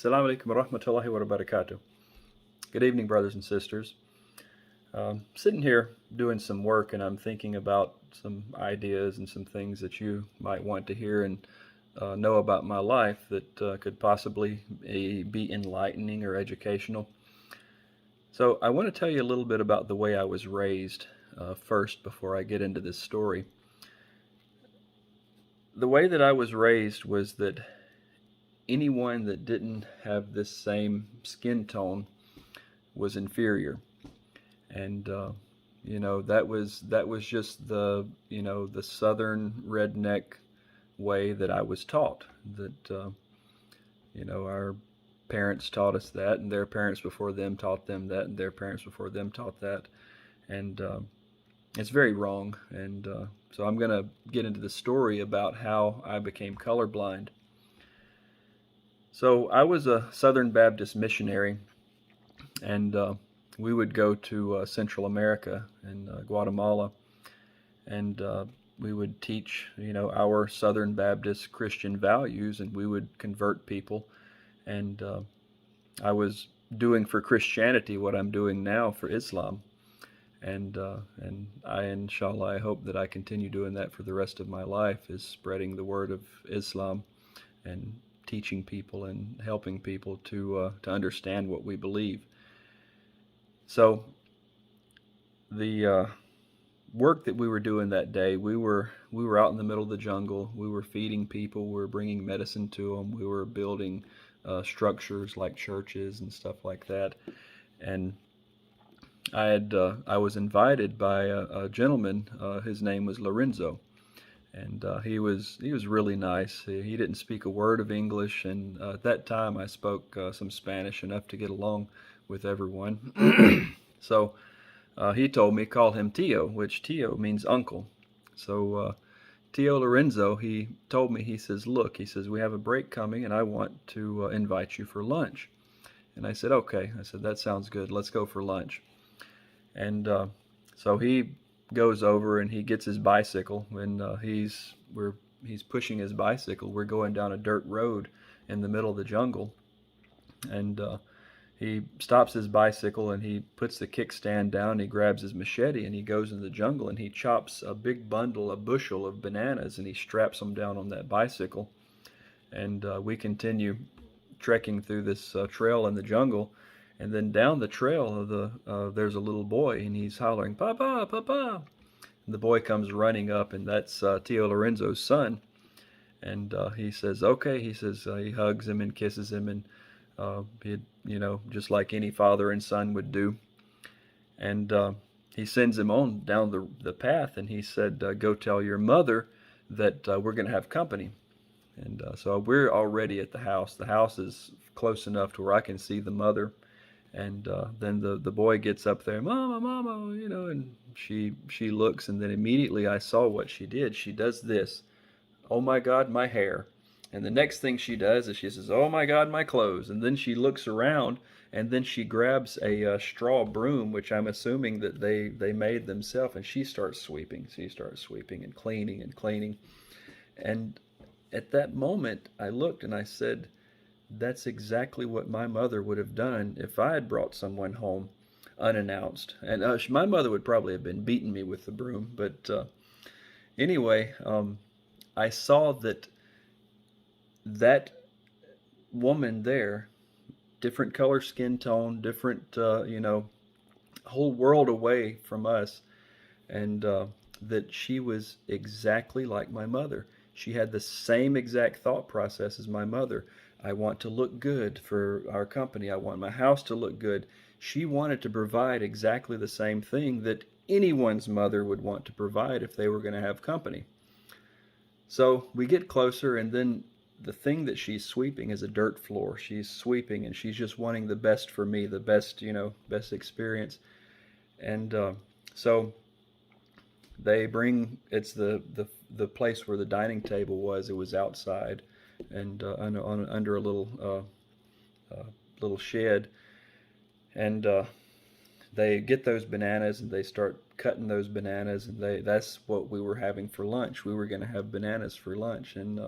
Assalamu alaikum wa rahmatullahi wa barakatuh. Good evening, brothers and sisters. Sitting here doing some work, and I'm thinking about some ideas and some things that you might want to hear and know about my life that could possibly be enlightening or educational. So, I want to tell you a little bit about the way I was raised first before I get into this story. The way that I was raised was that anyone that didn't have this same skin tone was inferior, and that was just the southern redneck way that I was taught. That our parents taught us that, and their parents before them taught them that, and their parents before them taught that, and it's very wrong. And so I'm going to get into the story about how I became colorblind. So I was a Southern Baptist missionary, and we would go to Central America and Guatemala, and we would teach, our Southern Baptist Christian values, and we would convert people. And I was doing for Christianity what I'm doing now for Islam, and inshallah, I hope that I continue doing that for the rest of my life, is spreading the word of Islam and teaching people and helping people to understand what we believe. So the work that we were doing that day, we were out in the middle of the jungle. We were feeding people. We were bringing medicine to them. We were building structures like churches and stuff like that. And I was invited by a gentleman. His name was Lorenzo, and he was really nice. He didn't speak a word of English, and at that time I spoke some Spanish enough to get along with everyone. So he told me, call him Tio, which Tio means uncle. So Tio Lorenzo, he told me, he says, look, he says, we have a break coming, and I want to invite you for lunch. And I said, okay. I said, that sounds good. Let's go for lunch. And so he goes over and he gets his bicycle, and he's pushing his bicycle. We're going down a dirt road in the middle of the jungle, and he stops his bicycle and he puts the kickstand down. He grabs his machete and he goes in the jungle and he chops a big bushel of bananas, and he straps them down on that bicycle. And we continue trekking through this trail in the jungle. And then down the trail, there's a little boy, and he's hollering, "Papa, Papa!" And the boy comes running up, and that's Tio Lorenzo's son. And he says, "Okay." He says, he hugs him and kisses him, and he, just like any father and son would do. And he sends him on down the path, and he said, "Go tell your mother that we're going to have company." And so we're already at the house. The house is close enough to where I can see the mother. And then the boy gets up there, "Mama, Mama," and she looks, and then immediately I saw what she did. She does this, "Oh my God, my hair." And the next thing she does is she says, "Oh my God, my clothes." And then she looks around, and then she grabs a straw broom, which I'm assuming that they made themselves, and she starts sweeping. She starts sweeping and cleaning and cleaning. And at that moment, I looked and I said, that's exactly what my mother would have done if I had brought someone home unannounced. And my mother would probably have been beating me with the broom. But anyway, I saw that woman there, different color skin tone, different, whole world away from us, and that she was exactly like my mother. She had the same exact thought process as my mother. I want to look good for our company. I want my house to look good. She wanted to provide exactly the same thing that anyone's mother would want to provide if they were going to have company. So we get closer, and then the thing that she's sweeping is a dirt floor. She's sweeping, and she's just wanting the best for me, the best, best experience. And so they bring, it's the place where the dining table was. It was outside, and under a little shed, and they get those bananas and they start cutting those bananas, and that's what we were having for lunch. We were going to have bananas for lunch, and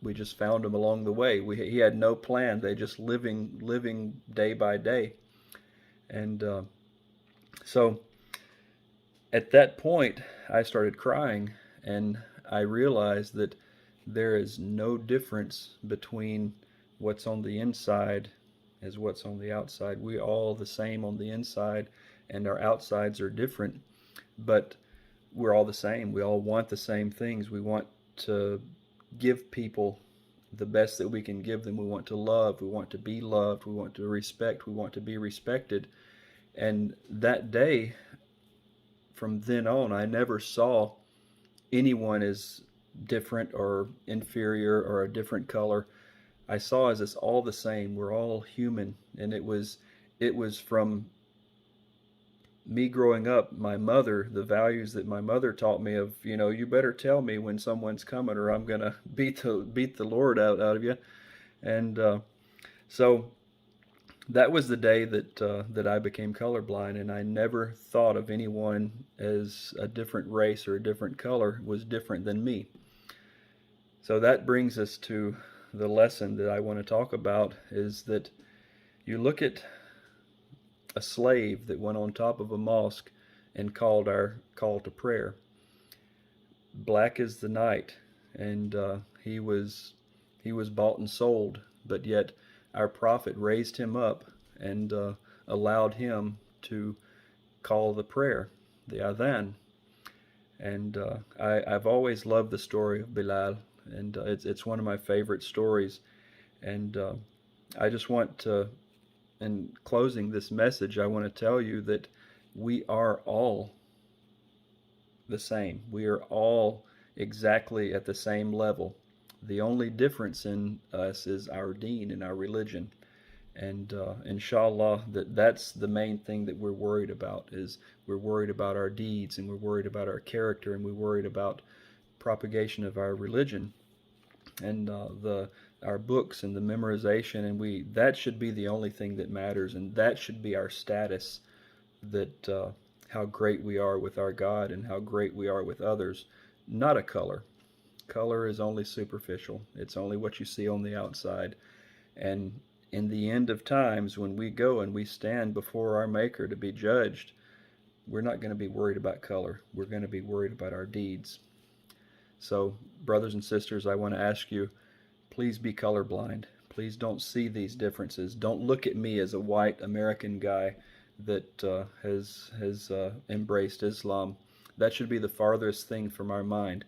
We just found them along the way. He had no plan. They just living day by day. And so at that point, I started crying, and I realized that there is no difference between what's on the inside as what's on the outside. We all the same on the inside, and our outsides are different, but we're all the same. We all want the same things. We want to give people the best that we can give them. We want to love. We want to be loved. We want to respect. We want to be respected. And that day, from then on, I never saw anyone as different or inferior or a different color. I saw as it's all the same. We're all human, and it was from me growing up, my mother, the values that my mother taught me of, you better tell me when someone's coming, or I'm gonna beat the Lord out of you. And so that was the day that I became colorblind, and I never thought of anyone as a different race or a different color was different than me. So that brings us to the lesson that I want to talk about, is that you look at a slave that went on top of a mosque and called our call to prayer. Black as the night, and he was bought and sold, but yet our prophet raised him up and allowed him to call the prayer, the adhan. And I've always loved the story of Bilal, and it's one of my favorite stories. And I just want to, in closing this message, I want to tell you that we are all the same. We are all exactly at the same level. The only difference in us is our deen and our religion. And inshallah, that's the main thing that we're worried about, is we're worried about our deeds, and we're worried about our character, and we're worried about propagation of our religion, and the our books and the memorization, and we that should be the only thing that matters, and that should be our status, that how great we are with our God and how great we are with others, not a color. Color is only superficial. It's only what you see on the outside. And in the end of times, when we go and we stand before our Maker to be judged, we're not going to be worried about color. We're going to be worried about our deeds. So, brothers and sisters, I want to ask you, please be colorblind. Please don't see these differences. Don't look at me as a white American guy that has embraced Islam. That should be the farthest thing from our mind.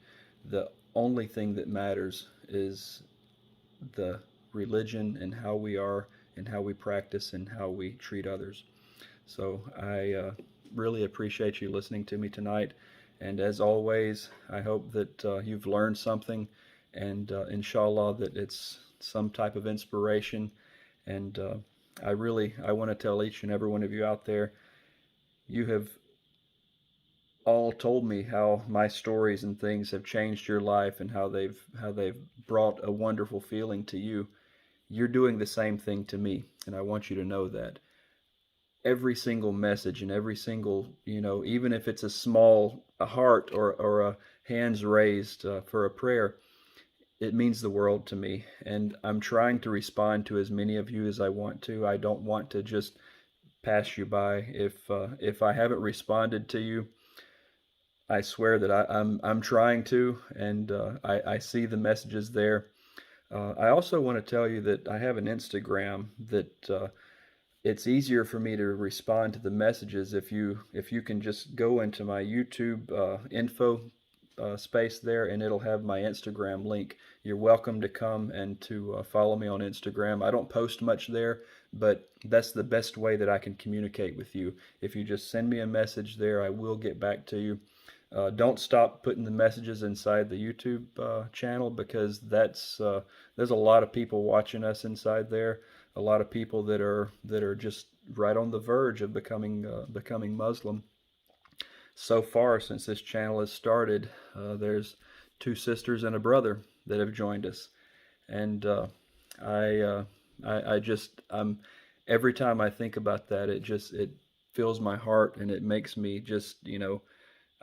The only thing that matters is the religion and how we are and how we practice and how we treat others. So I really appreciate you listening to me tonight. And as always, I hope that you've learned something, and inshallah that it's some type of inspiration. And I want to tell each and every one of you out there, you have all told me how my stories and things have changed your life, and how they've brought a wonderful feeling to you. You're doing the same thing to me, and I want you to know that every single message and every single, even if it's a heart or a hands raised for a prayer, it means the world to me. And I'm trying to respond to as many of you as I want to. I don't want to just pass you by. If I haven't responded to you, I swear that I'm trying to, and I see the messages there. I also want to tell you that I have an Instagram that it's easier for me to respond to the messages if you can just go into my YouTube info space there, and it'll have my Instagram link. You're welcome to come and to follow me on Instagram. I don't post much there, but that's the best way that I can communicate with you. If you just send me a message there, I will get back to you. Don't stop putting the messages inside the YouTube channel, because there's a lot of people watching us inside there. A lot of people that are just right on the verge of becoming Muslim. So far, since this channel has started, there's two sisters and a brother that have joined us, and I, uh, I just every time I think about that, it fills my heart, and it makes me just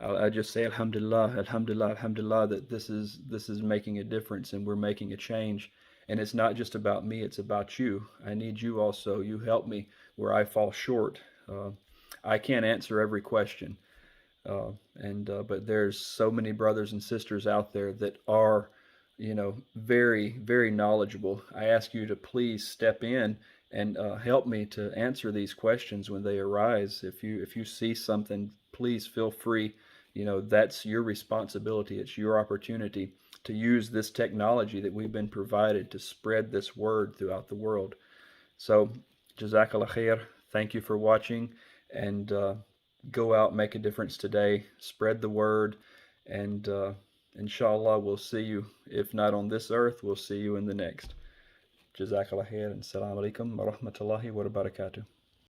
I just say Alhamdulillah, Alhamdulillah, Alhamdulillah that this is making a difference and we're making a change. And it's not just about me; it's about you. I need you also. You help me where I fall short. Uh, I can't answer every question, and but there's so many brothers and sisters out there that are, very very knowledgeable. I ask you to please step in and help me to answer these questions when they arise. If you see something, please feel free. That's your responsibility. It's your opportunity to use this technology that we've been provided to spread this word throughout the world. So, Jazakallah khair. Thank you for watching, and go out, make a difference today, spread the word, and inshallah, we'll see you. If not on this earth, we'll see you in the next. Jazakallah khair, and assalamu alaikum wa rahmatullahi wa barakatuh.